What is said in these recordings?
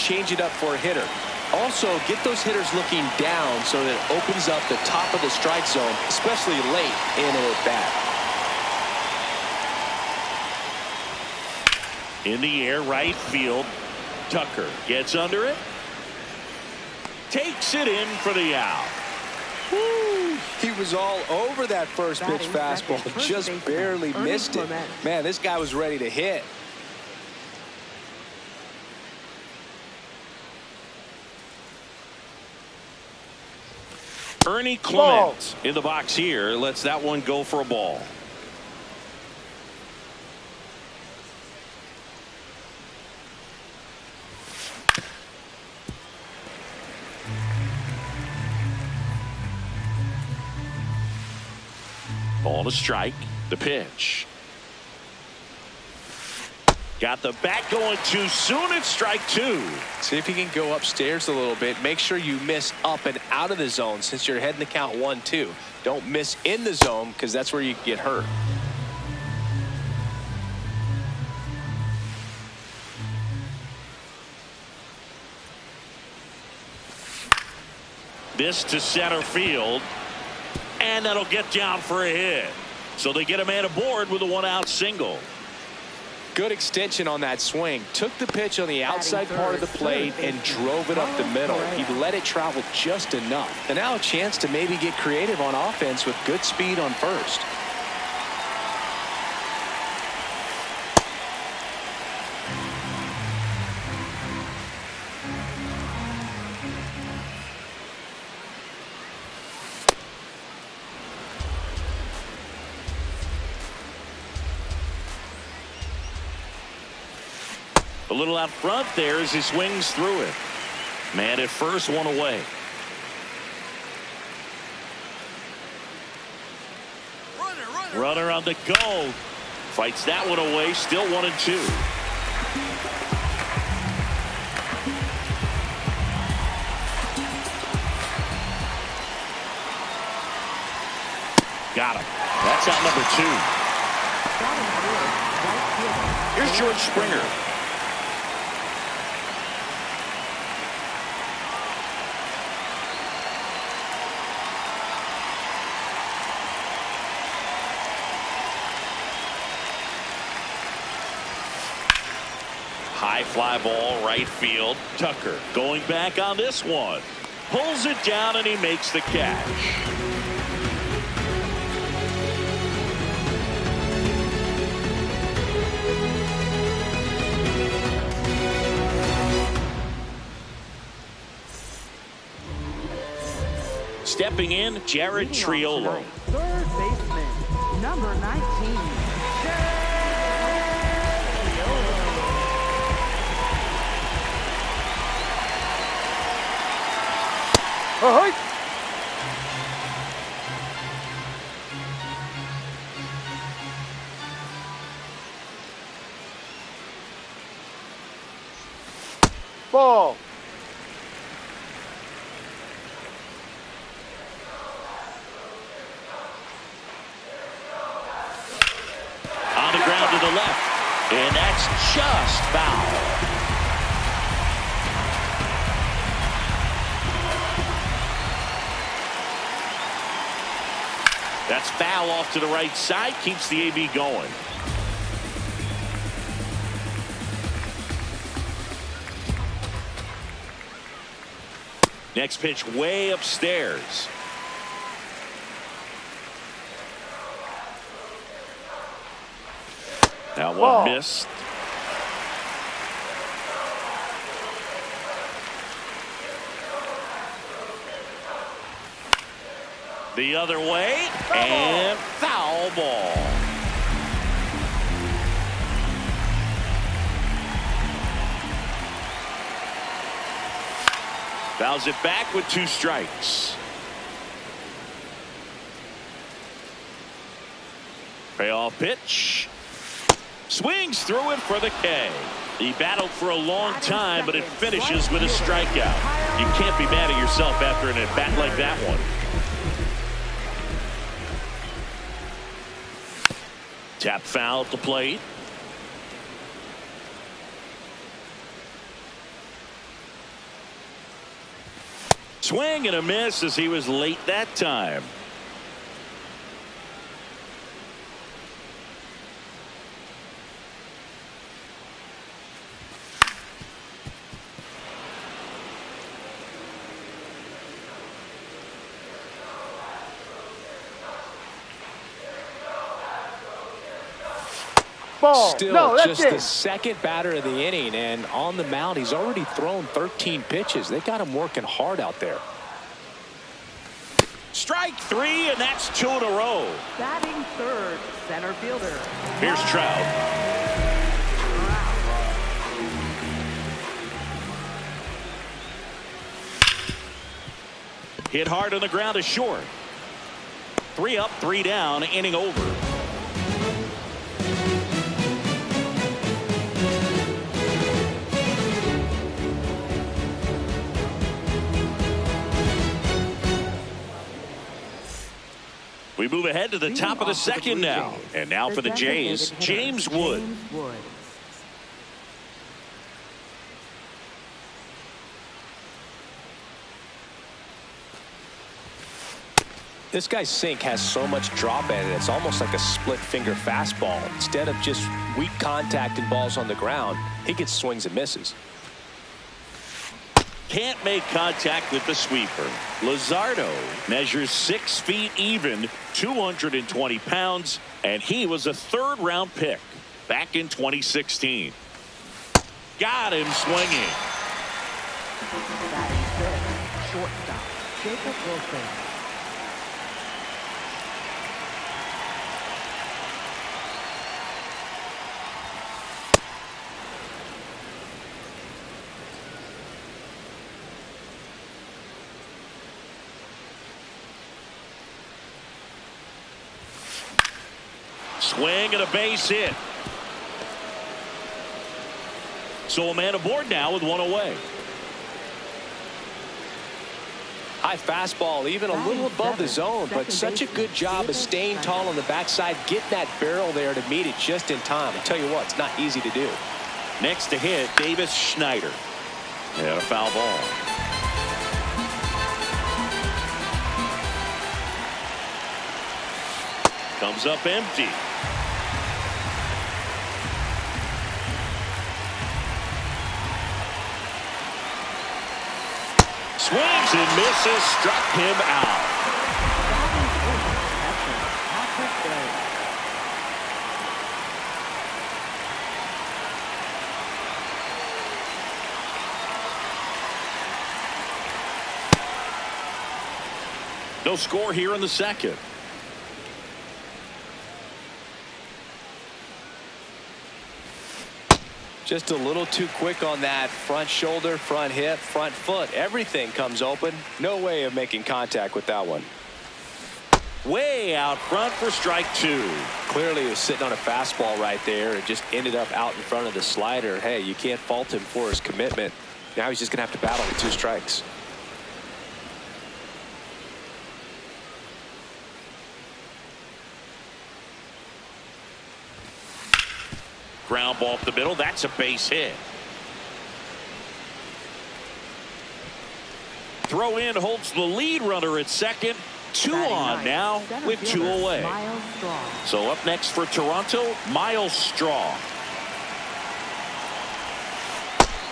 change it up for a hitter. Also, get those hitters looking down so that it opens up the top of the strike zone, especially late in an at-bat. In the air, right field. Tucker gets under it. Takes it in for the out. Woo! He was all over that first pitch fastball, just barely missed it. Man, this guy was ready to hit. Ernie Clement in the box here lets that one go for a ball. Ball to strike. The pitch. Got the bat going too soon. It's strike two. See if you can go upstairs a little bit. Make sure you miss up and out of the zone since you're heading to count 1-2. Don't miss in the zone because that's where you get hurt. This to center field. And that'll get down for a hit. So they get a man aboard with a one-out single. Good extension on that swing. Took the pitch on the outside part of the plate and drove it up the middle. He let it travel just enough. And now a chance to maybe get creative on offense with good speed on first. A little out front there as he swings through it. Man at first, one away. Runner on the go. Fights that one away. Still 1-2. Got him. That's out number 2. Here's George Springer. High fly ball, right field. Tucker going back on this one. Pulls it down and he makes the catch. Stepping in, Jared Triolo. Third baseman, number 19. Ball. On the ground to the left, and that's just foul. That's foul off to the right side, keeps the AB going. Next pitch way upstairs. That one missed. The other way, and foul ball. Fouls it back with 2 strikes. Payoff pitch. Swings through it for the K. He battled for a long time, but it finishes with a strikeout. You can't be mad at yourself after an at-bat like that one. Tap foul at the plate. Swing and a miss as he was late that time. Still just the second batter of the inning, and on the mound he's already thrown 13 pitches. They got him working hard out there. Strike three, and that's 2 in a row. Batting third, center fielder. Here's Trout. Hit hard on the ground is short. 3 up, 3 down, inning over. We move ahead to the top of the second now. And now for the Jays, James Wood. This guy's sink has so much drop in it, it's almost like a split finger fastball. Instead of just weak contact and balls on the ground, he gets swings and misses. Can't make contact with the sweeper. Luzardo measures 6 feet even, 220 pounds, and he was a 3rd-round pick back in 2016. Got him swinging. Batting fifth, shortstop, Jacob Wilson. Swing and a base hit. So a man aboard now with 1 away. High fastball, even a little above the zone, but such a good job of staying tall on the backside, getting that barrel there to meet it just in time. I tell you what, it's not easy to do. Next to hit, Davis Schneider. And a foul ball. Comes up empty. Swings and misses, struck him out. No score here in the second. Just a little too quick on that front shoulder, front hip, front foot. Everything comes open. No way of making contact with that one. Way out front for strike 2. Clearly he was sitting on a fastball right there and just ended up out in front of the slider. Hey, you can't fault him for his commitment. Now he's just going to have to battle with 2 strikes. Ground ball up the middle. That's a base hit. Throw in holds the lead runner at second. 2 on now with 2 away. So up next for Toronto, Miles Straw.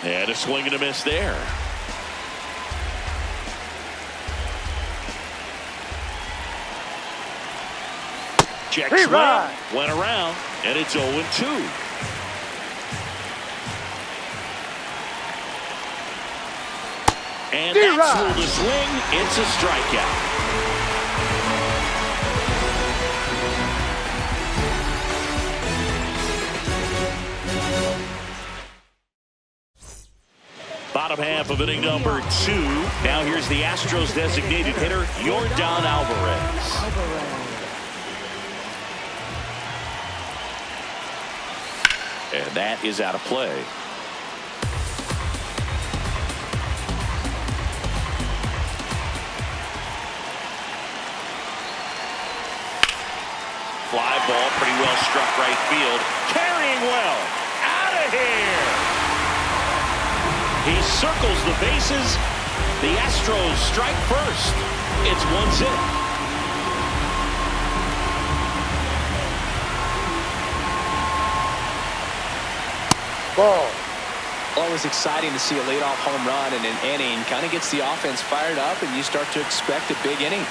And a swing and a miss there. Check swing. Went around, and it's 0-2. And that's through the swing. It's a strikeout. Bottom half of inning number 2. Now here's the Astros designated hitter, Yordan Alvarez. And that is out of play. Fly ball, pretty well struck right field. Carrying well. Out of here. He circles the bases, The Astros strike first. It's 1-0. Ball. Always exciting to see a leadoff home run in an inning. Kind of gets the offense fired up, and you start to expect a big inning.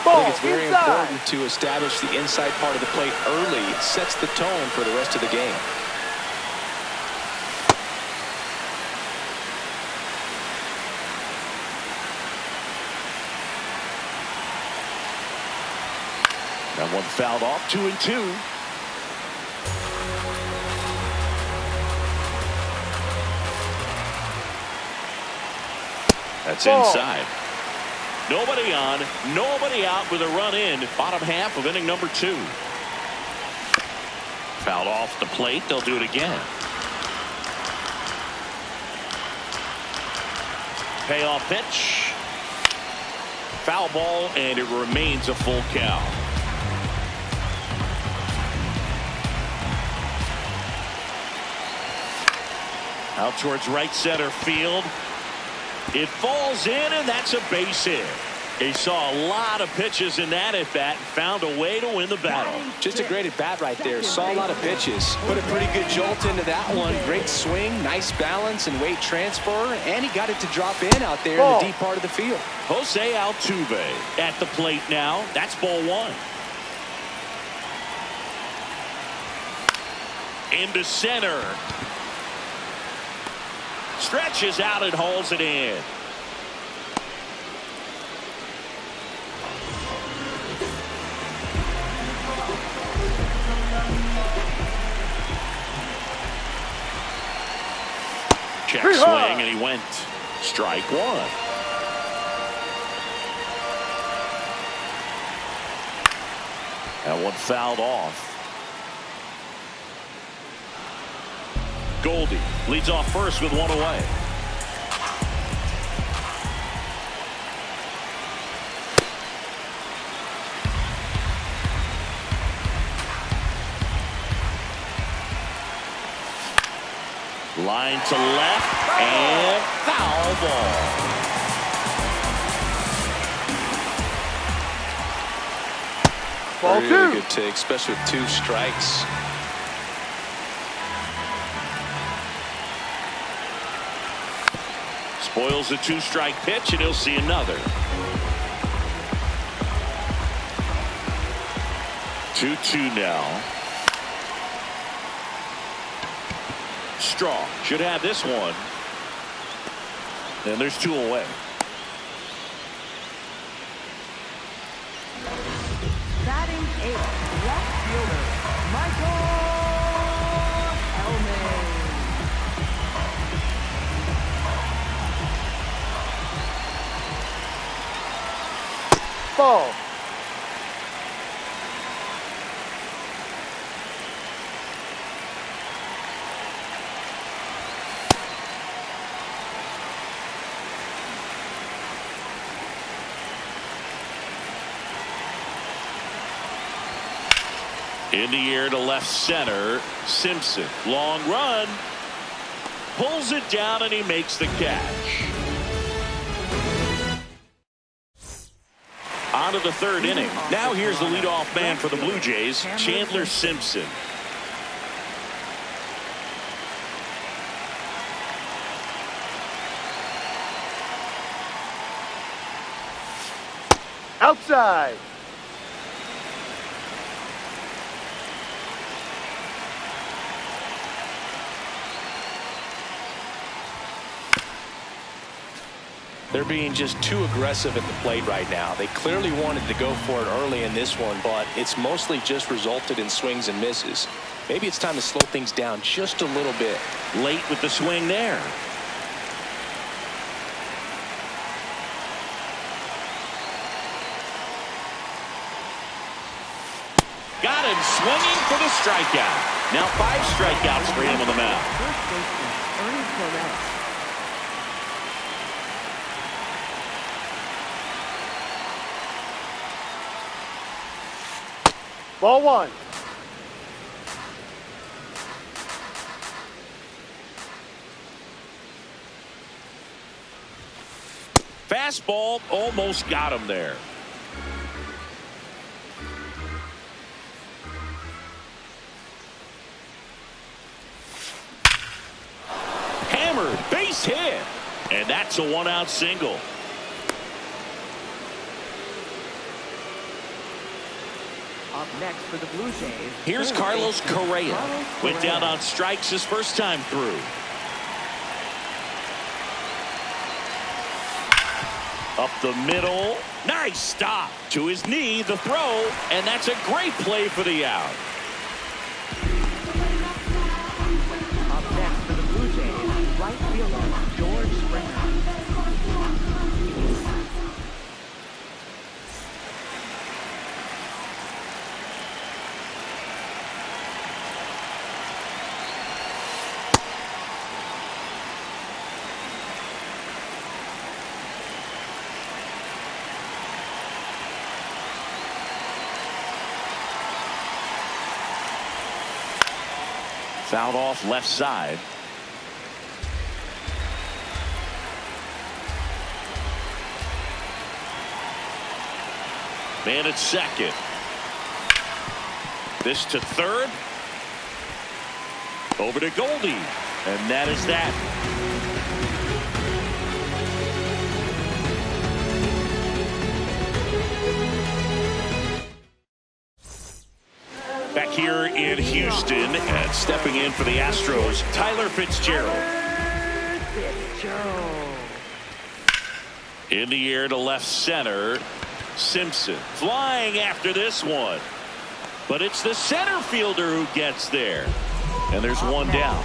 I think it's very important to establish the inside part of the plate early. It sets the tone for the rest of the game. That one fouled off, 2-2. That's inside. Nobody on, nobody out with a run in. Bottom half of inning number 2. Fouled off the plate. They'll do it again. Payoff pitch. Foul ball, and it remains a full count. Out towards right center field. It falls in, and that's a base hit. He saw a lot of pitches in that at-bat and found a way to win the battle. Just a great at-bat right there. Saw a lot of pitches. Put a pretty good jolt into that one. Great swing, nice balance and weight transfer, and he got it to drop in out there in the deep part of the field. Jose Altuve at the plate now. That's ball 1. Into center. Stretches out and hauls it in. Check swing, and he went. Strike 1. That one fouled off. Goldie leads off first with 1 away. Line to left and foul ball. Ball 2. Really good take, especially with 2 strikes. Spoils a 2-strike pitch, and he'll see another. 2-2 now. Straw should have this one. And there's 2 away. Batting 8th, left fielder, Michael Hellman. Ball. In the air to left center. Simpson. Long run. Pulls it down, and he makes the catch. On to the 3rd inning. Now here's the leadoff man for the Blue Jays, Chandler Simpson. Outside. They're being just too aggressive at the plate right now. They clearly wanted to go for it early in this one, but it's mostly just resulted in swings and misses. Maybe it's time to slow things down just a little bit. Late with the swing there. Got him swinging for the strikeout. Now 5 strikeouts for him on the mound. First baseman, Ernie Flores. Ball 1. Fastball almost got him there. Hammered, base hit. And that's a one-out single. Up next for the Blue Jays. Here's Carlos Correa. Went down on strikes his first time through. Up the middle. Nice stop. To his knee, the throw. And that's a great play for the out. Up next for the Blue Jays, right fielder George Springer. Fouled off left side. Man at second. This to third. Over to Goldie. And that is that. Back here in Houston, and stepping in for the Astros, Tyler Fitzgerald. In the air to left center. Simpson flying after this one. But it's the center fielder who gets there. And there's one down.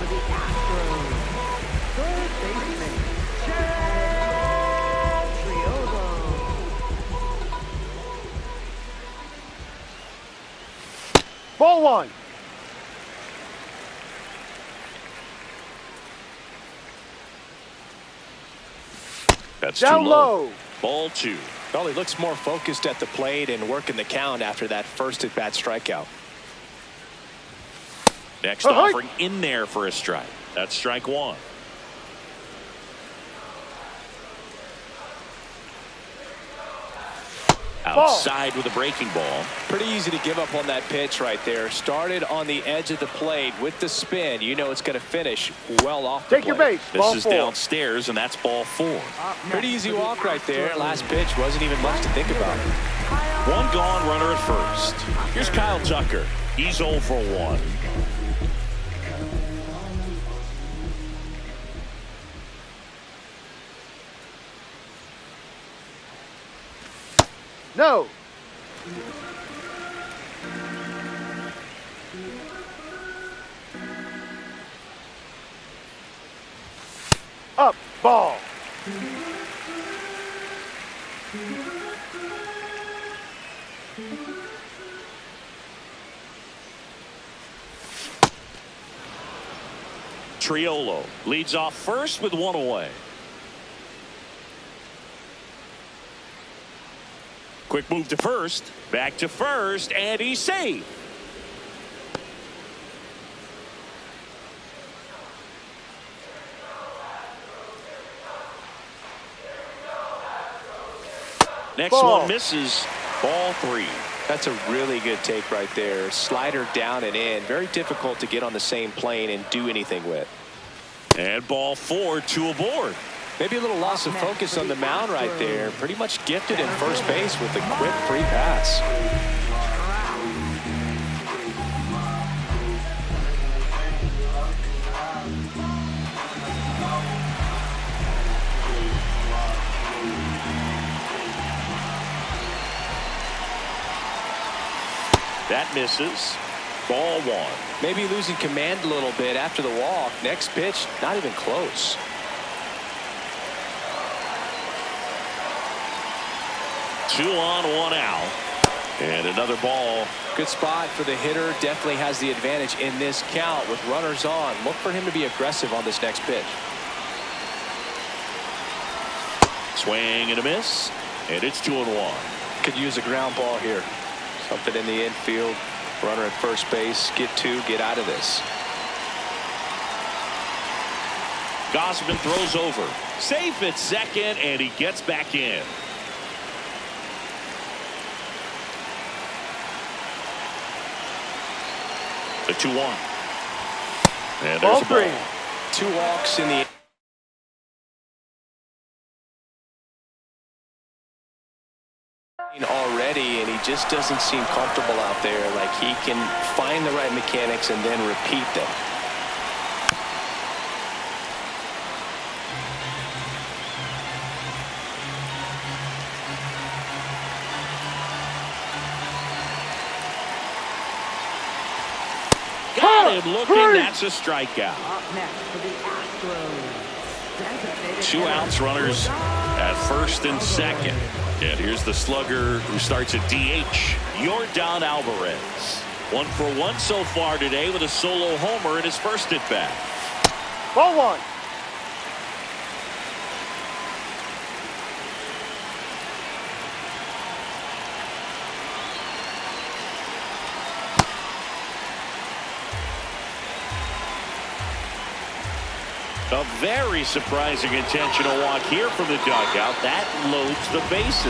Ball one. That's down too low. Ball two. Well, he looks more focused at the plate and working the count after that first at-bat strikeout. Next offering in there for a strike. That's strike one. Outside with a breaking ball. Pretty easy to give up on that pitch right there. Started on the edge of the plate with the spin. You know it's going to finish well off the Take your plate. base. This Ball is four. downstairs, and that's ball four. Pretty easy walk right there. Last pitch wasn't even much to think about. One gone, runner at first. Here's Kyle Tucker. He's 0 for 1. No. Up. Ball. Triolo leads off first with one away. Quick move to first. Back to first, and he's safe. Next Ball. one misses. Ball three. That's a really good take right there. Slider down and in. Very difficult to get on the same plane and do anything with. And ball four, 2 aboard. Maybe a little loss of focus on the mound right there. Pretty much gifted in first base with a quick free pass. That misses. Ball one. Maybe losing command a little bit after the walk. Next pitch, not even close. Two on, one out. And another ball. Good spot for the hitter. Definitely has the advantage in this count with runners on. Look for him to be aggressive on this next pitch. Swing and a miss. And it's 2-1. Could use a ground ball here. Something in the infield. Runner at first base. Get two. Get out of this. Gausman throws over. Safe at second, and he gets back in. The 2-1. And there's a ball. 2 walks in the already, and he just doesn't seem comfortable out there. Like he can find the right mechanics and then repeat them. Got him looking. That's a strikeout. Up next for the Astros. 2 outs, runners at first and second. And here's the slugger who starts at DH, Yordan Alvarez. 1 for 1 so far today with a solo homer in his first at bat. Ball 1. A very surprising intentional walk here from the dugout. That loads the bases.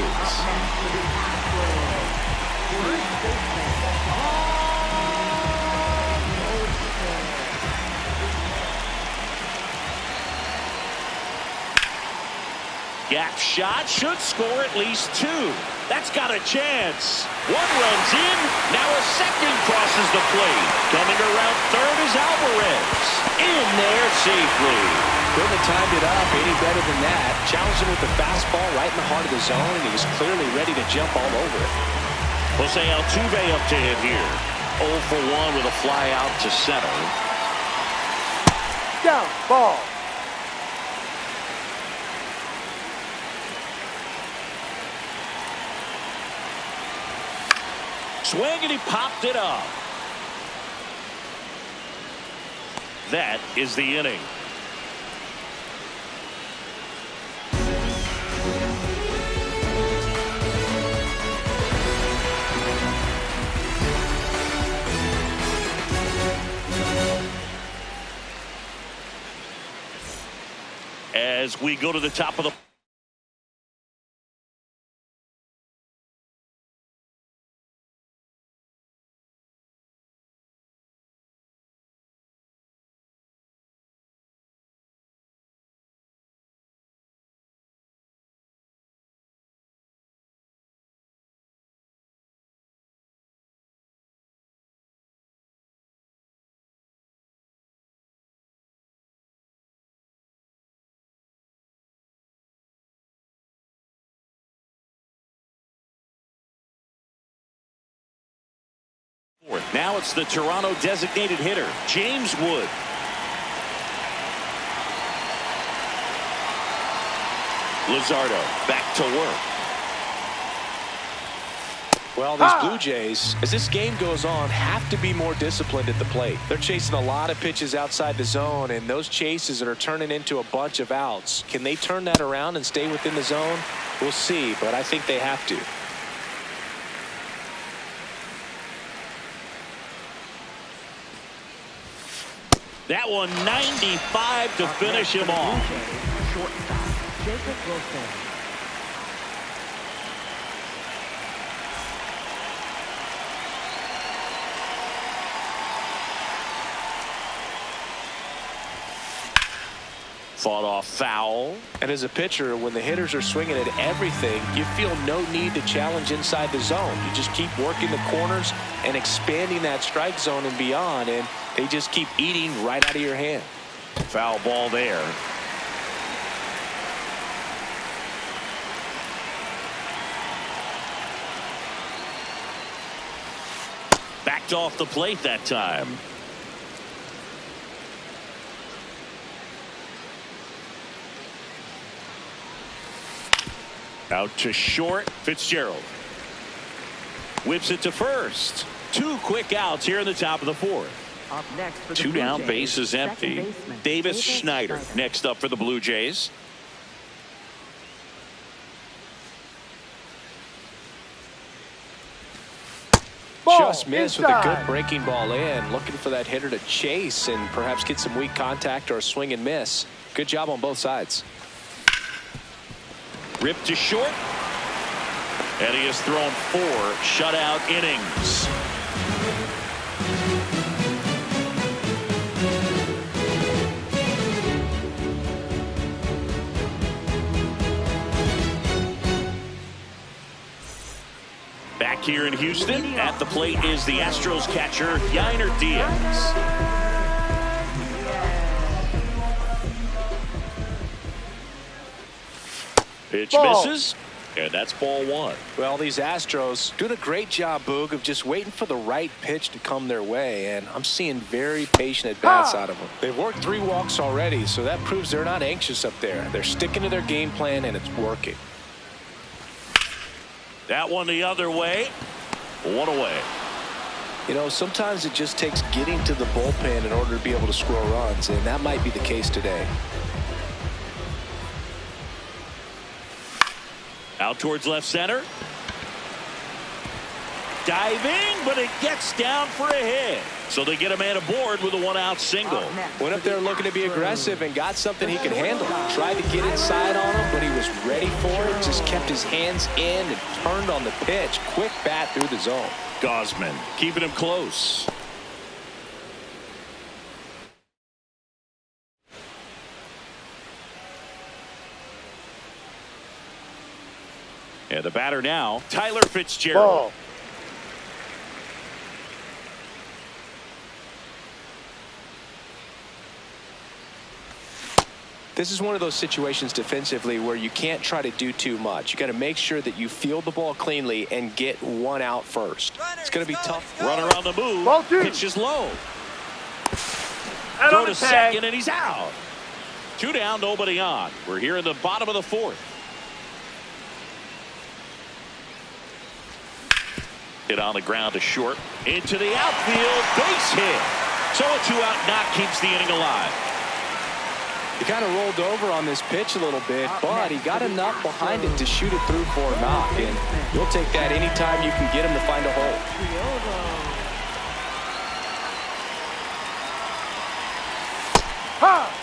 Gap shot should score at least 2. That's got a chance. 1 runs in. Now a second crosses the plate. Coming around third is Alvarez. In there safely. Couldn't have timed it up any better than that. Challenged him with the fastball right in the heart of the zone, and he was clearly ready to jump all over it. Jose Altuve up to him here. 0 for 1 with a fly out to center. Down. Ball. Swing, and he popped it up. That is the inning. As we go to the top of the now it's the Toronto designated hitter, James Wood. Luzardo back to work. Well, these Blue Jays, as this game goes on, have to be more disciplined at the plate. They're chasing a lot of pitches outside the zone, and those chases are turning into a bunch of outs. Can they turn that around and stay within the zone? We'll see, but I think they have to. That one 95 to finish him off. Shortstop Jacob Wilson. Fought off foul. And as a pitcher, when the hitters are swinging at everything, you feel no need to challenge inside the zone. You just keep working the corners and expanding that strike zone and beyond, and they just keep eating right out of your hand. Foul ball there. Backed off the plate that time. Out to short, Fitzgerald. Whips it to first. 2 quick outs here in the top of the 4th. Up next for the 2 Blue down, Jays, bases empty. second baseman, Davis Schneider next up for the Blue Jays. Just missed with a good breaking ball in. Looking for that hitter to chase and perhaps get some weak contact or a swing and miss. Good job on both sides. Ripped to short. And he has thrown 4 shutout innings. Back here in Houston, at the plate is the Astros catcher, Yainer Diaz. Pitch misses, and that's ball 1. Well, these Astros doing a great job, Boog, of just waiting for the right pitch to come their way, and I'm seeing very patient at-bats out of them. They've worked 3 walks already, so that proves they're not anxious up there. They're sticking to their game plan, and it's working. That one the other way. 1 away. You know, sometimes it just takes getting to the bullpen in order to be able to score runs, and that might be the case today. Out towards left center. Diving, but it gets down for a hit. So they get a man aboard with a 1-out single. Went up there looking to be aggressive and got something he could handle. Tried to get inside on him, but he was ready for it. Just kept his hands in and turned on the pitch. Quick bat through the zone. Gausman keeping him close. And the batter now, Tyler Fitzgerald. Ball. This is one of those situations defensively where you can't try to do too much. You got to make sure that you field the ball cleanly and get 1 out first. It's going to be tough. Runner on the move. Ball 2. Pitch is low. Out Throw on to the tag. second, and he's out. 2 down, nobody on. We're here in the bottom of the 4th. Hit on the ground to short. Into the outfield. Base hit. So a 2-out knock keeps the inning alive. He kind of rolled over on this pitch a little bit, but he got enough behind it to shoot it through for a knock. And you'll take that anytime you can get him to find a hole. Ha!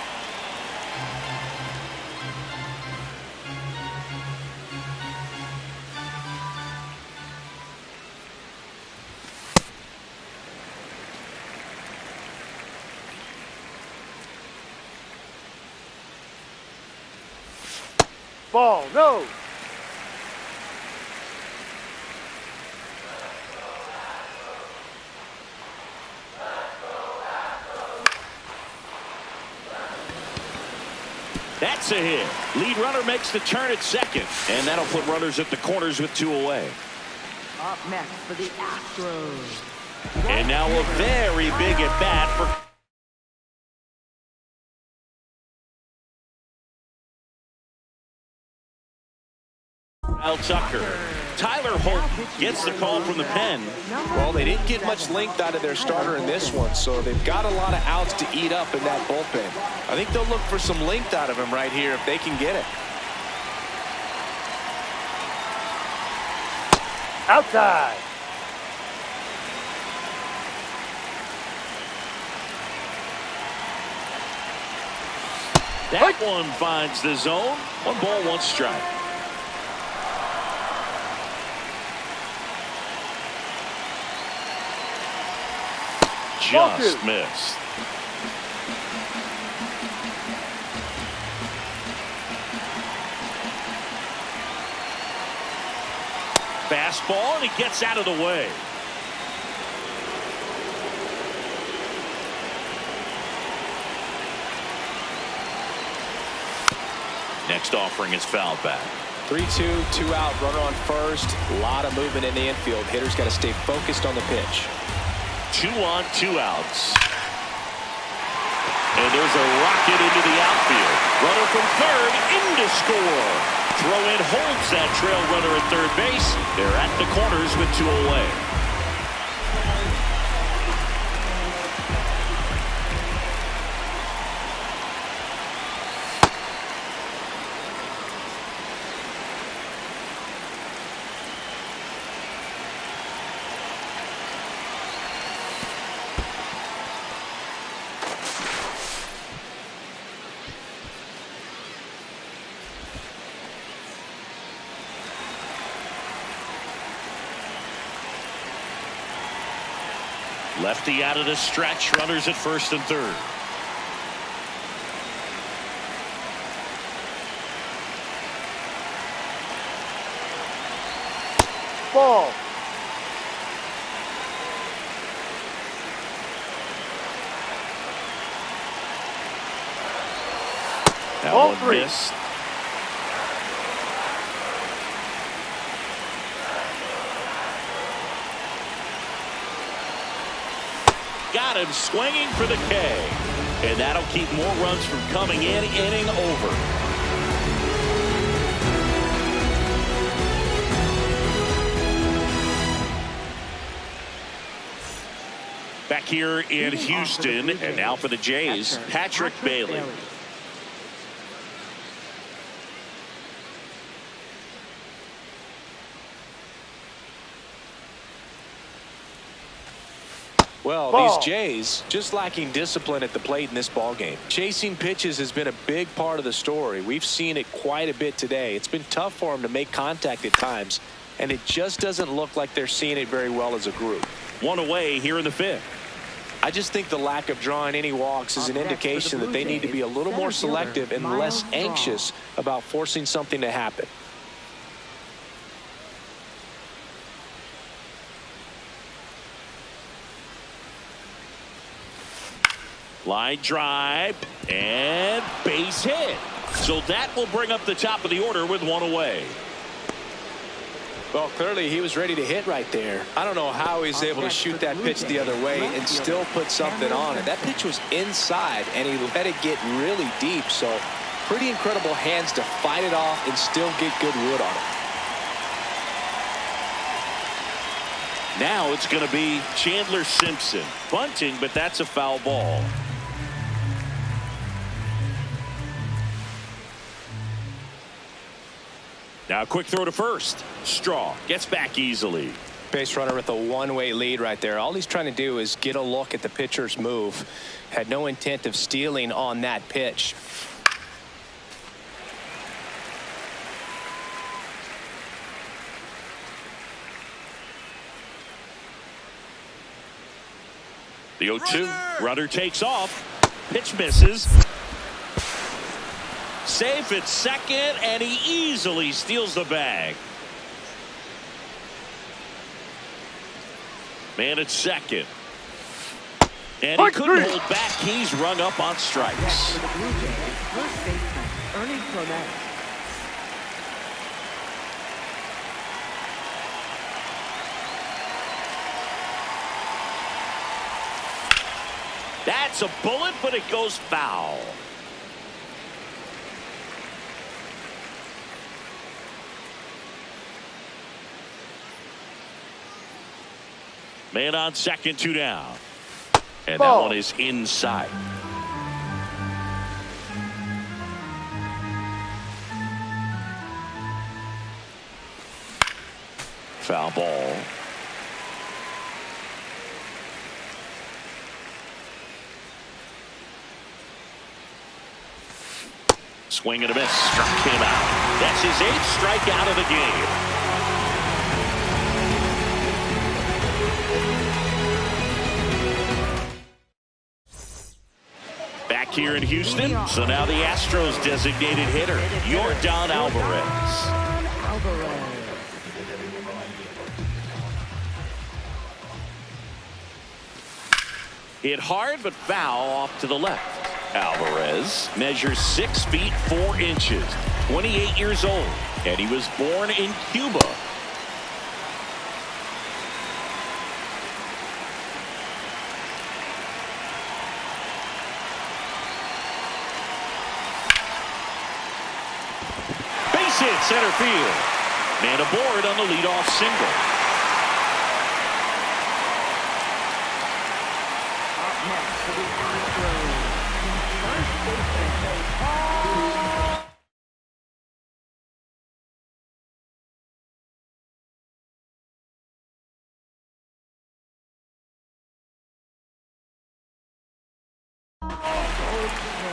Ball, no. That's a hit. Lead runner makes the turn at second. And that'll put runners at the corners with 2 away. Up next for the Astros. And now a very big at bat for Kyle Tucker. Tyler Holt gets the call from the pen. Well, they didn't get much length out of their starter in this one, so they've got a lot of outs to eat up in that bullpen. I think they'll look for some length out of him right here if they can get it. Outside. That one finds the zone. 1 ball, 1 strike. Just missed. Fastball, and he gets out of the way. Next offering is fouled back. 3-2, 2 out, runner on first. A lot of movement in the infield. Hitter's got to stay focused on the pitch. 2 on, 2 outs. And there's a rocket into the outfield. Runner from third, in to score. Throw in holds that trail runner at third base. They're at the corners with 2 away. Lefty out of the stretch. Runners at first and third. Ball. That Ball one three. missed. Got him swinging for the K. And that'll keep more runs from coming in. Inning over. Back here in Houston, and now for the Jays, Patrick Bailey. Well, Ball. these Jays just lacking discipline at the plate in this ball game. Chasing pitches has been a big part of the story. We've seen it quite a bit today. It's been tough for them to make contact at times, and it just doesn't look like they're seeing it very well as a group. One away here in the fifth. I just think the lack of drawing any walks is an indication that they need to be a little more selective and less anxious about forcing something to happen. Line drive and base hit. So that will bring up the top of the order with one away. Well, clearly he was ready to hit right there. I don't know how he's able to shoot that pitch the other way and still put something on it. That pitch was inside and he let it get really deep. So pretty incredible hands to fight it off and still get good wood on it. Now it's going to be Chandler Simpson bunting, but that's a foul ball. Now a quick throw to first. Straw gets back easily. Base runner with a one-way lead right there. All he's trying to do is get a look at the pitcher's move. Had no intent of stealing on that pitch. The 0-2. Runner takes off. Pitch misses. Safe at second, and he easily steals the bag. Man at second. And he couldn't hold back. He's rung up on strikes. For the Blue Jays, first baseman Ernie Clement. That's a bullet, but it goes foul. Man on second, 2 down. And that one is inside. Foul ball. Swing and a miss. Struck him out. That's his 8th strikeout of the game. Back here in Houston, so now the Astros designated hitter, Yordan Alvarez. Hit hard but foul off to the left. Alvarez measures 6 feet 4 inches, 28 years old, and he was born in Cuba. Base hit center field. Man aboard on the leadoff single. Up next for the Astros, first baseman Paul.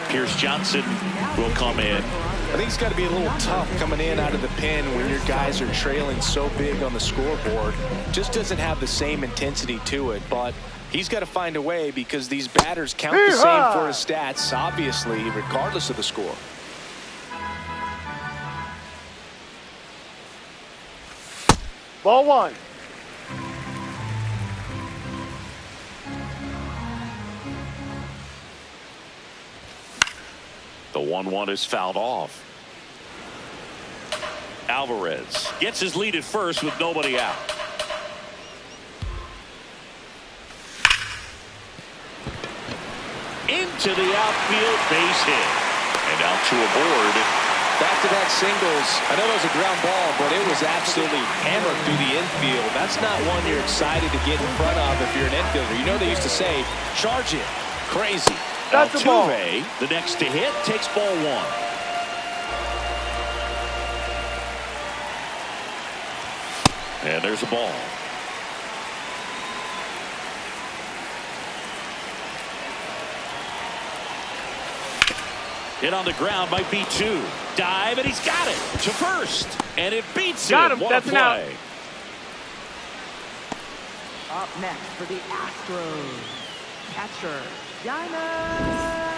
Pierce Johnson will come in. I think it's got to be a little tough coming in out of the pen when your guys are trailing so big on the scoreboard. Just doesn't have the same intensity to it, but he's got to find a way because these batters count the same for his stats, obviously, regardless of the score. Ball one. The 1-1 is fouled off. Alvarez gets his lead at first with nobody out. Into the outfield, base hit. And out to a board. Back-to-back singles. I know it was a ground ball, but it was absolutely hammered through the infield. That's not one you're excited to get in front of if you're an infielder. You know they used to say, charge it. Crazy. That's the ball. Altuve, the next to hit, takes ball one. And there's a ball. Hit on the ground might be two. Dive, and he's got it to first. And it beats Got him. What That's a an out. play. Up next for the Astros, catcher, Yana.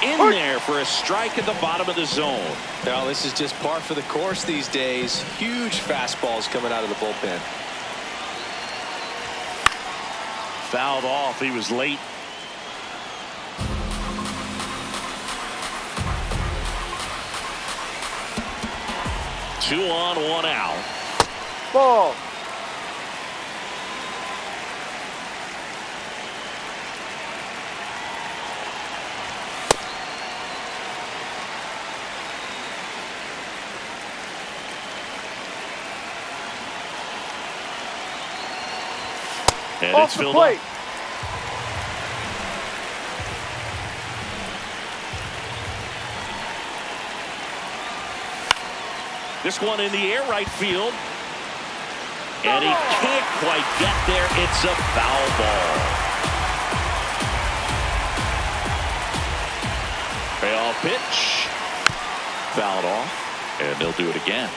In there for a strike at the bottom of the zone. Now, this is just par for the course these days. Huge fastballs coming out of the bullpen. Fouled off. He was late. Two on, one out. Ball. And Off it's the filled plate. up. This one in the air, right field. And he can't quite get there. It's a foul ball. Payoff pitch. Fouled off. And they'll do it again.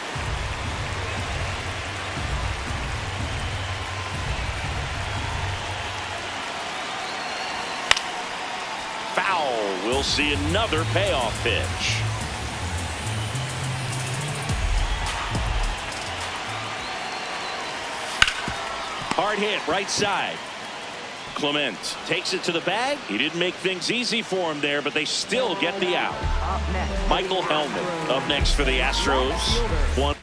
Foul. We'll see another payoff pitch. Hard hit, right side. Clement takes it to the bag. He didn't make things easy for him there, but they still get the out. Up next, Michael Hellman up next for the Astros. 1-2.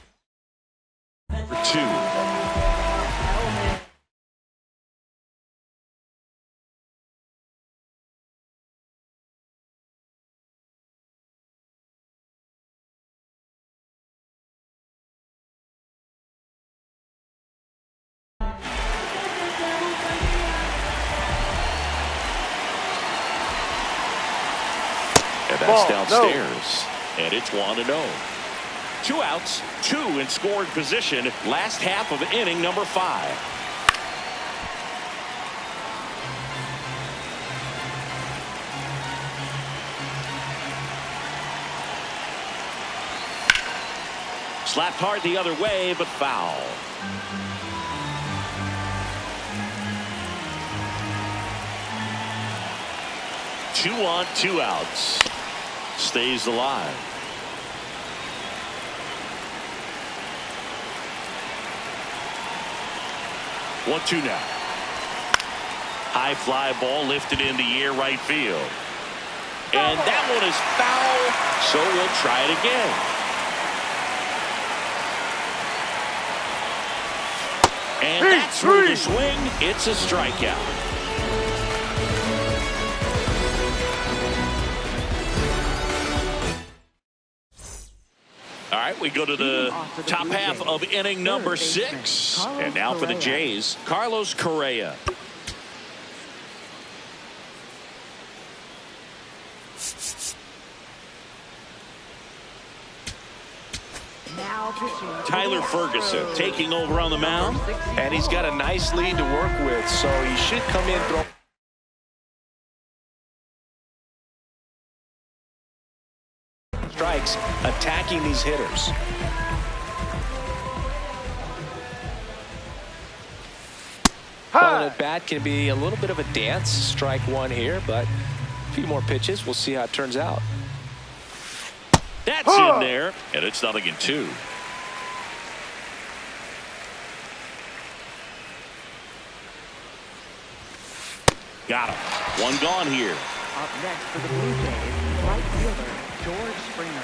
And that's Ball, downstairs. No. And it's 1-0. 2 outs, 2 in scoring position. Last half of inning number 5. Slapped hard the other way, but foul. Two on, 2 outs. Stays alive. One, 2 now. High fly ball lifted in the air, right field. And that one is foul, so we'll try it again. And that's through the swing. It's a strikeout. All right, we go to the top half of inning number 6. And now for the Jays, Carlos Correa. Now pitching. Tyler Ferguson taking over on the mound. And he's got a nice lead to work with, so he should come in throw. Strikes attacking these hitters. Ball at bat can be a little bit of a dance. Strike one here, but a few more pitches. We'll see how it turns out. That's in there, and it's 0-2. Got him. One gone here. Up next for the Blue Jays, right fielder George Springer.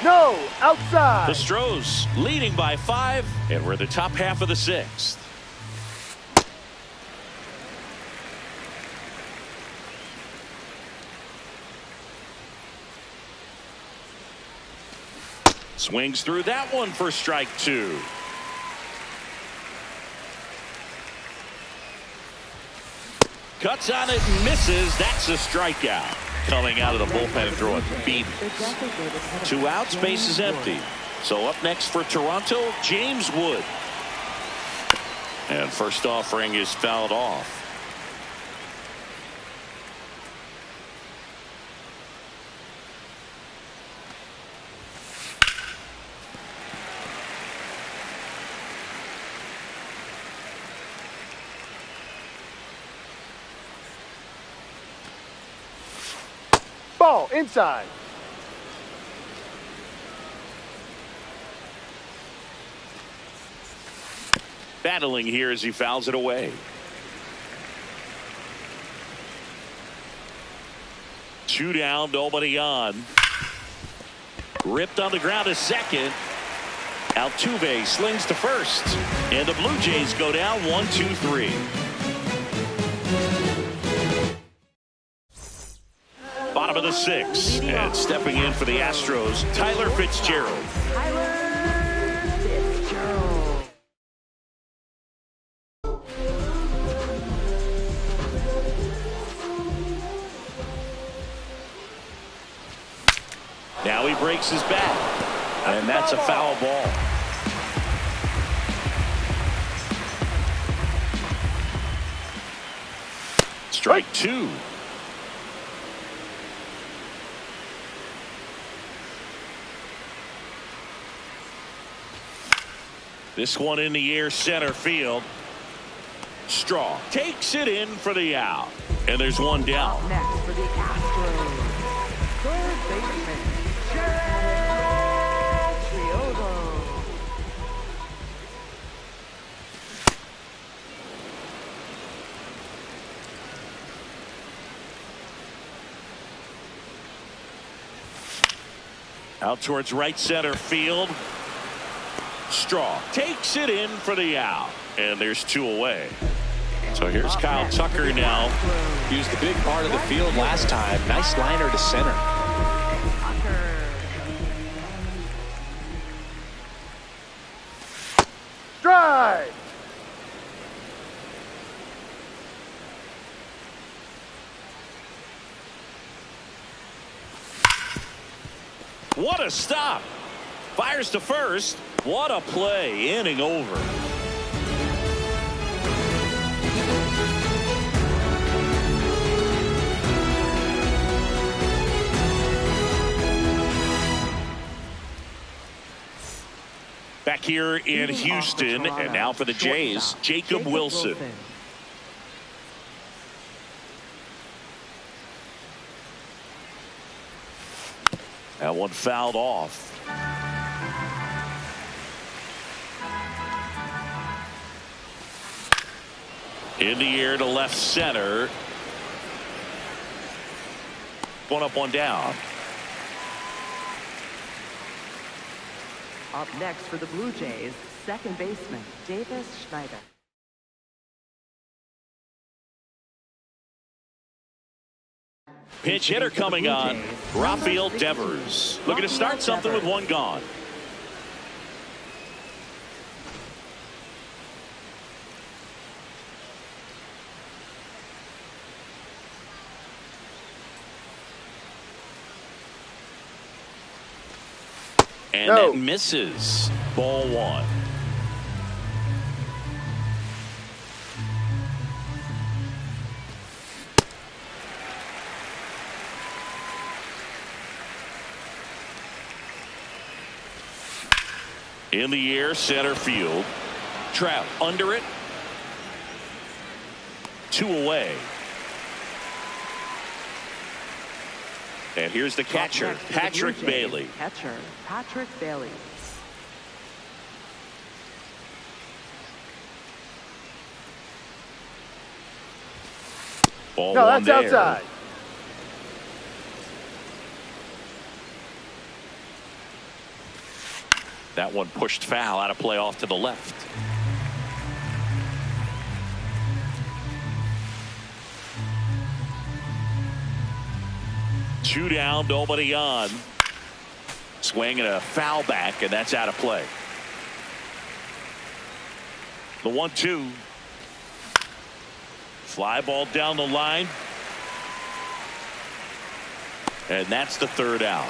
No, outside. The Stros leading by 5, and we're in the top half of the 6th. Swings through that one for strike 2. Cuts on it and misses. That's a strikeout. Coming out of the bullpen and throwing beat. 2 outs, base is empty. So up next for Toronto, James Wood. And first offering is fouled off. Ball inside. Battling here as he fouls it away. 2 down, nobody on. Ripped on the ground to second. Altuve slings to first. And the Blue Jays go down 1-2-3. Bottom of the 6th, and stepping in for the Astros, Tyler Fitzgerald. Tyler Fitzgerald. Now he breaks his bat, and that's a foul ball. Strike 2. This one in the air, center field. Straw takes it in for the out. And there's one down. Up next for the Astros, third baseman, Jared Triogo. Out towards right center field. Straw takes it in for the out. And there's 2 away. So here's Kyle Tucker now. Used a big part of the field last time. Nice liner to center. Drive. What a stop. Fires to first. What a play. Inning over. Back here in Houston, and now for the Jays, Jacob Wilson. That one fouled off. In the air to left center. One up, one down. Up next for the Blue Jays, second baseman, Davis Schneider. Pinch hitter coming on, Rafael Devers. Looking to start something with one gone. And No. that misses. Ball one. In the air, center field. Trout under it. 2 away. And here's the catcher, Up next for the Patrick Blue Jays, Bailey. Catcher, Patrick Bailey. Ball No, one that's there. outside. That one pushed foul, out of play off to the left. Two down, nobody on. Swing and a foul back, and that's out of play. The 1-2. Fly ball down the line. And that's the third out.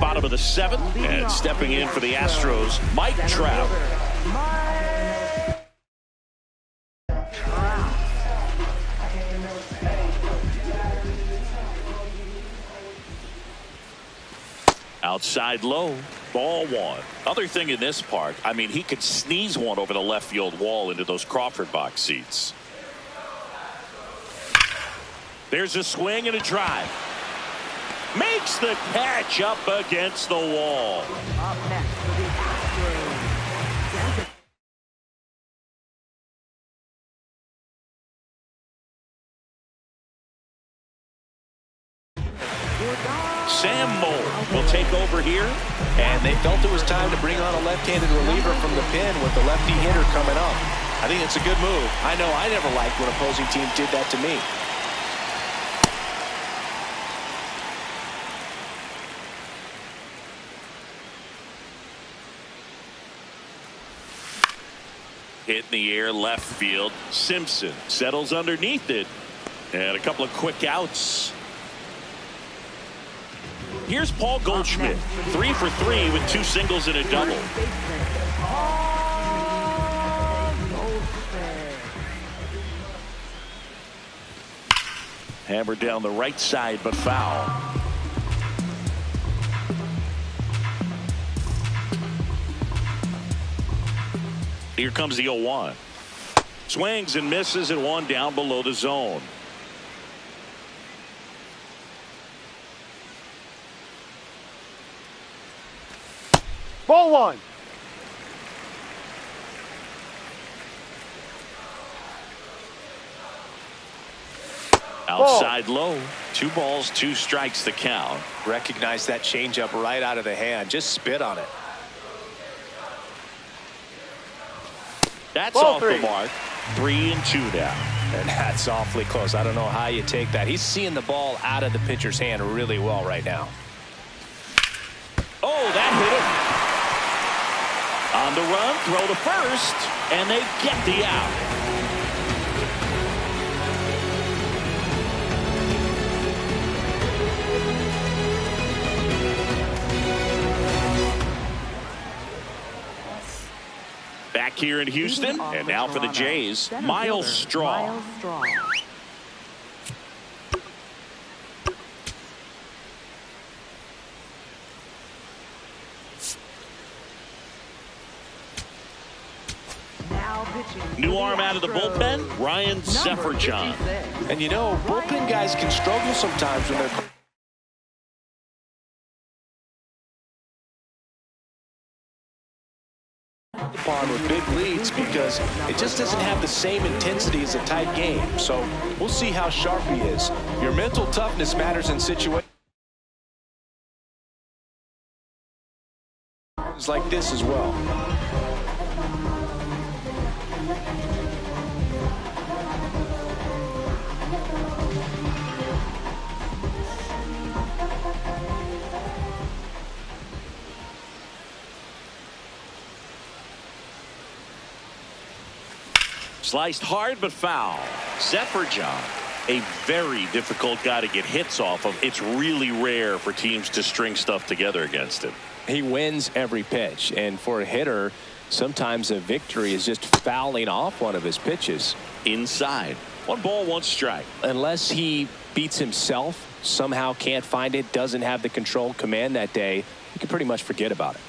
Bottom of the 7th, and stepping in for the Astros, Mike Trout. Outside low, ball one. Other thing in this part, I mean, he could sneeze one over the left field wall into those Crawford box seats. There's a swing and a drive. Makes the catch up against the wall. Up next for the Astros. Sam Moll will take over here. And they felt it was time to bring on a left-handed reliever from the pen with the lefty hitter coming up. I think it's a good move. I know I never liked when opposing teams did that to me. Hit in the air, left field. Simpson settles underneath it. And a couple of quick outs. Here's Paul Goldschmidt. 3 for 3 with 2 singles and a double. Hammered down the right side, but foul. Here comes the 0-1. Swings and misses at 1 down below the zone. Ball one. Outside low. 2 balls, 2 strikes the count. Recognize that changeup right out of the hand. Just spit on it. That's Ball off 3. the mark. 3-2 now. And that's awfully close. I don't know how you take that. He's seeing the ball out of the pitcher's hand really well right now. Oh, that hit him. On the run, throw to first, and they get the out. Back here in Houston, and now for the Jays, Miles Straw. New arm out of the bullpen, Ryan Sefferjon. And you know, bullpen guys can struggle sometimes when they're upon with big leads because it just doesn't have the same intensity as a tight game. So we'll see how sharp he is. Your mental toughness matters in situations It's like this as well. Sliced hard but foul. Zeferjon, a very difficult guy to get hits off of. It's really rare for teams to string stuff together against him. He wins every pitch, and for a hitter, sometimes a victory is just fouling off one of his pitches. Inside. 1 ball, 1 strike. Unless he beats himself, somehow can't find it, doesn't have the control command that day, you can pretty much forget about it.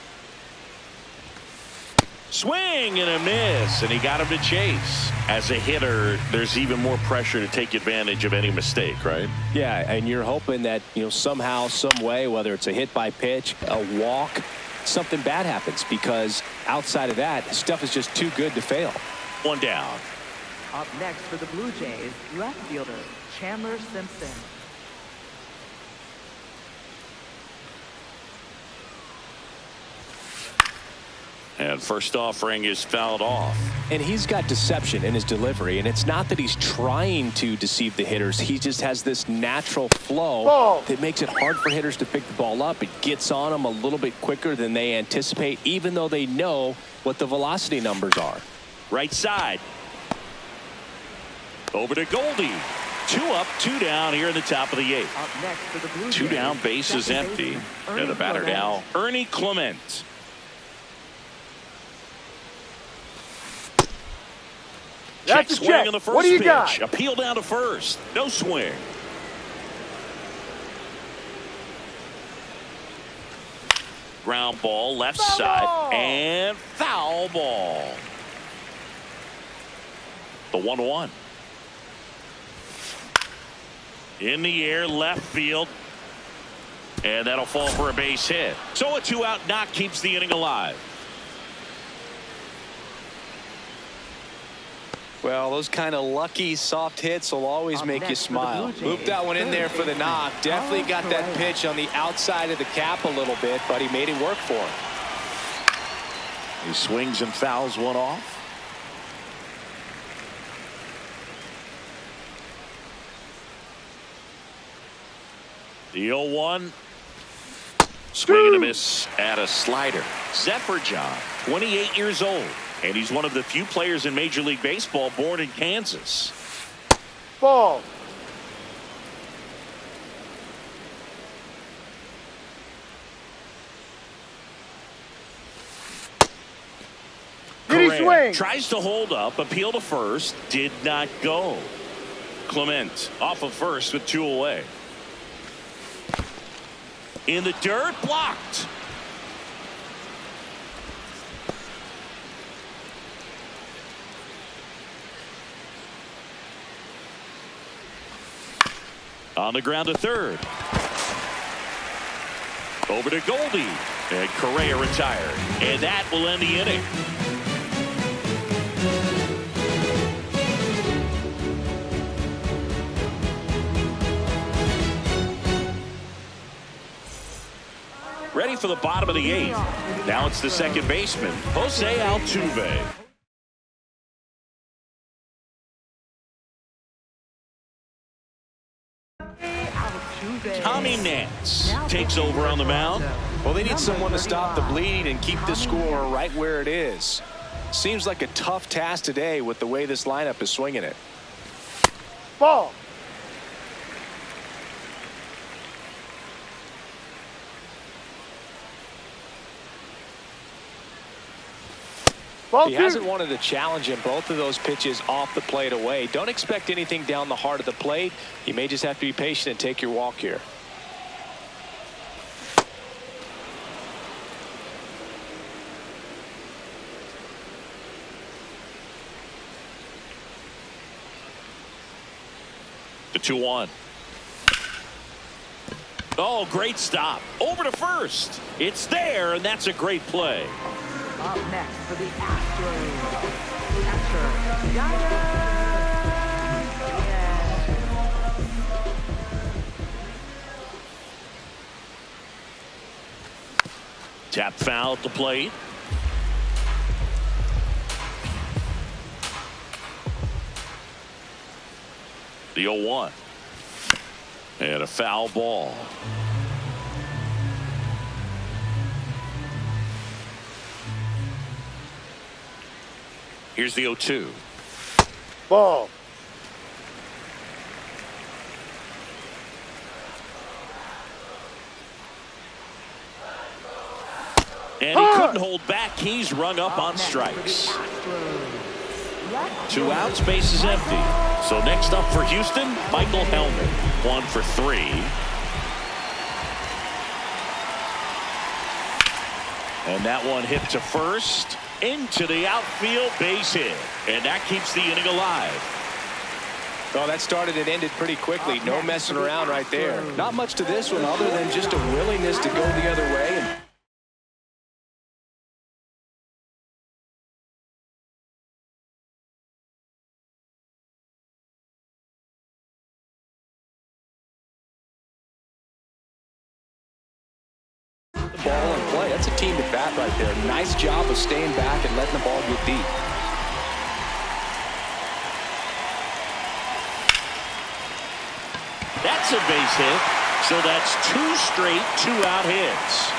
Swing and a miss, and he got him to chase. As a hitter, there's even more pressure to take advantage of any mistake, right? Yeah, and you're hoping that, somehow, some way, whether it's a hit by pitch, a walk, something bad happens, because outside of that, stuff is just too good to fail. 1 down. Up next for the Blue Jays, left fielder Chandler Simpson. And first offering is fouled off. And he's got deception in his delivery, and it's not that he's trying to deceive the hitters. He just has this natural flow that makes it hard for hitters to pick the ball up. It gets on them a little bit quicker than they anticipate, even though they know what the velocity numbers are. Right side. Over to Goldie. 2 up, 2 down here in the top of the 8th. Up next for the Blue Jays, 2 down, base is second empty. baseman, And the Ernie batter Clement. now, Ernie Clement. That's a swing check. on the first What do you pitch. got? Appeal down to first. No swing. Ground ball, left Foul side, ball. and foul ball. The 1-1. In the air, left field. And that'll fall for a base hit. So a 2-out knock keeps the inning alive. Well, those kind of lucky soft hits will always Up make you next for the smile. Blue Jays, Looped that one in there for the knock. Definitely got that pitch on the outside of the cap a little bit, but he made it work for him. He swings and fouls one off. The 0-1. Swing and a miss at a slider. Zeferjon, 28 years old, and he's one of the few players in Major League Baseball born in Kansas. Ball. Did he Correa swing? tries to hold up, appeal to first, did not go. Clement off of first with 2 away. In the dirt, blocked. On the ground to third. Over to Goldie. And Correa retired. And that will end the inning. Ready for the bottom of the 8th. Now it's the second baseman, Jose Altuve. Tommy Nance takes over on the mound. Well, they need someone to stop the bleed and keep the score right where it is. Seems like a tough task today with the way this lineup is swinging it. Ball. Ball He 2. hasn't wanted to challenge him. Both of those pitches off the plate away. Don't expect anything down the heart of the plate. You may just have to be patient and take your walk here. The 2-1. Oh, great stop. Over to first. It's there, and that's a great play. Up next for the Astros, catcher Giants. Tap foul at the plate. The 0-1. And a foul ball. Here's the 0-2. Ball. And he couldn't hold back. He's rung up on strikes. 2 outs, base is empty. So next up for Houston, Michael Hellman. 1 for 3. And that one hit to first. Into the outfield, base hit. And that keeps the inning alive. Oh, that started and ended pretty quickly. No messing around right there. Not much to this one other than just a willingness to go the other way. And ball in play. That's a team at bat right there. Nice job of staying back and letting the ball get deep. That's a base hit. So that's 2 straight 2-out hits.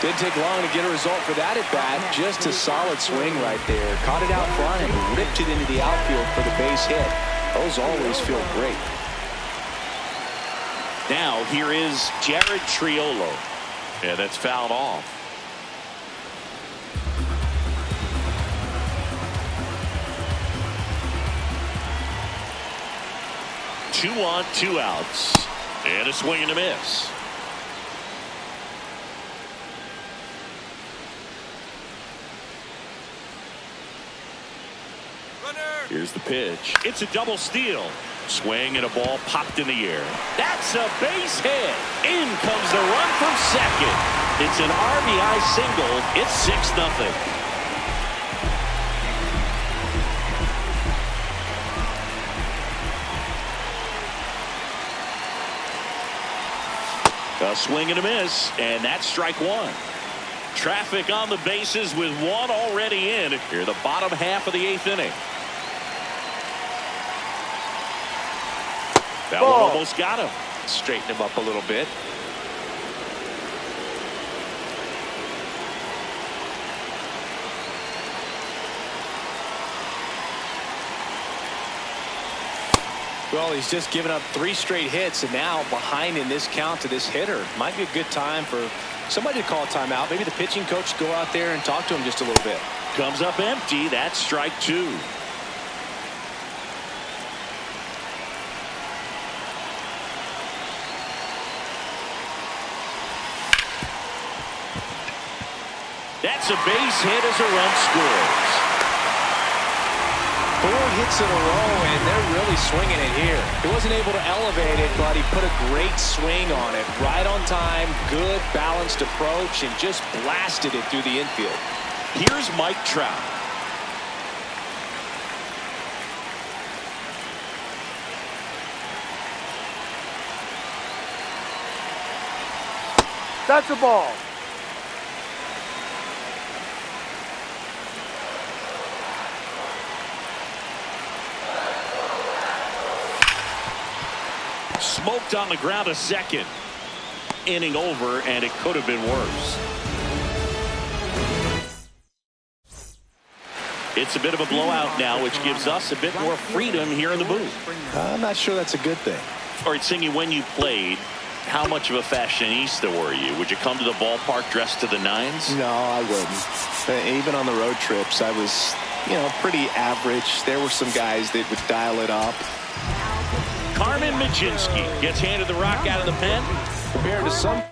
Didn't take long to get a result for that at bat. Just a solid swing right there. Caught it out front and ripped it into the outfield for the base hit. Those always feel great. Now here is Jared Triolo. Yeah, that's fouled off. Two on, 2 outs. And a swing and a miss. Here's the pitch. It's a double steal. Swing and a ball popped in the air. That's a base hit. In comes the run from second. It's an RBI single. It's 6-0. A swing and a miss, and that's strike 1. Traffic on the bases with 1 already in here, the bottom half of the 8th inning. That one almost got him. Straighten him up a little bit. Well, he's just given up 3 straight hits, and now behind in this count to this hitter. Might be a good time for somebody to call a timeout. Maybe the pitching coach go out there and talk to him just a little bit. Comes up empty. That's strike 2. That's a base hit as a run scores. 4 hits in a row, and they're really swinging it here. He wasn't able to elevate it, but he put a great swing on it. Right on time, good balanced approach, and just blasted it through the infield. Here's Mike Trout. That's a ball. Smoked on the ground a second. Inning over, and it could have been worse. It's a bit of a blowout now, which gives us a bit more freedom here in the booth. I'm not sure that's a good thing. All right, Singy, when you played, how much of a fashionista were you? Would you come to the ballpark dressed to the nines? No, I wouldn't. Even on the road trips, I was, pretty average. There were some guys that would dial it up. Carmen Mlodzinski gets handed the rock out of the pen. Compared to some,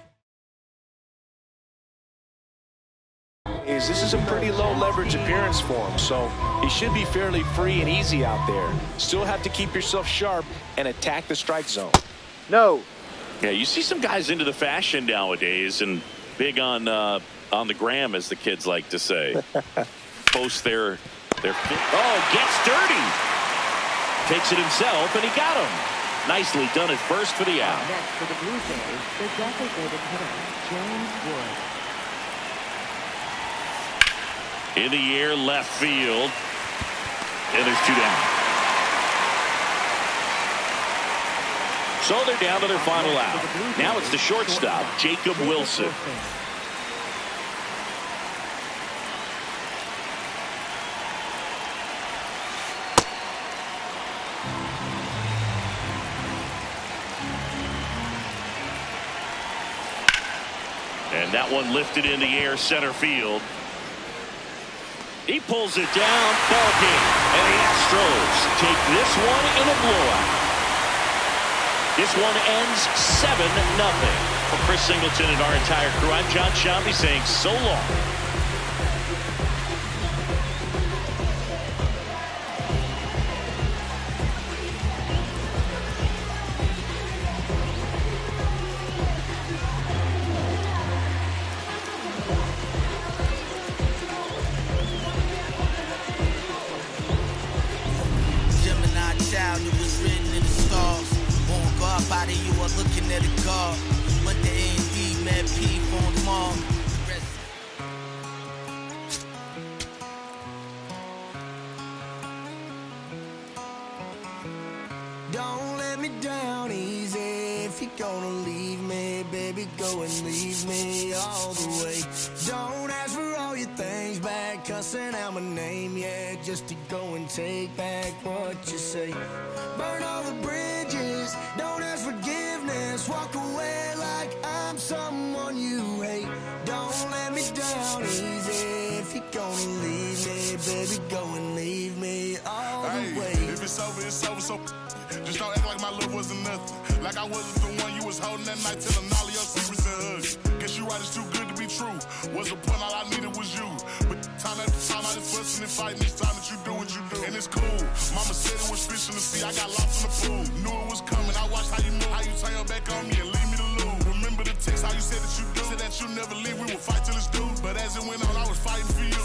this is a pretty low leverage appearance for him, so he should be fairly free and easy out there. Still have to keep yourself sharp and attack the strike zone. No. Yeah, you see some guys into the fashion nowadays and big on the gram, as the kids like to say. Post their gets dirty. Takes it himself, and he got him. Nicely done at first for the out. Next for the Blue Jays, the designated hitter, James Wood. In the air, left field. And there's 2 down. So they're down to their final out. Now it's the shortstop, Jacob Wilson. And that one lifted in the air, center field. He pulls it down, ball game. And the Astros take this one in a blowout. This one ends 7-0. For Chris Singleton and our entire crew, I'm John Shelby saying so long. Looking at a car, but the A&D, man, P on the mall. Don't let me down easy. If you're gonna leave me, baby, go and leave me all the way. Don't ask for all your things back, cussing out my name, yeah, just to go and take back what you say. Burn all the bridges, don't ask forgiveness, walk away like I'm someone you hate. Don't let me down easy. If you're gonna leave me, baby, go and leave me all the way. If it's over, it's over, so just don't act like my love wasn't nothing. Like I wasn't the one you was holding that night, telling all of your secrets and hugs. Guess you right, it's too good to be true. Was the point, all I needed was you. But time after time, I just fussing and fighting. It's time that you do what you do. And it's cool. Mama said it was fish in the sea. I got lost in the pool. Knew it was coming. I watched how you move, how you turn your back on me and leave me to lose. Remember the text, how you said that you do. Said that you never leave. We would fight till it's due. But as it went on, I was fighting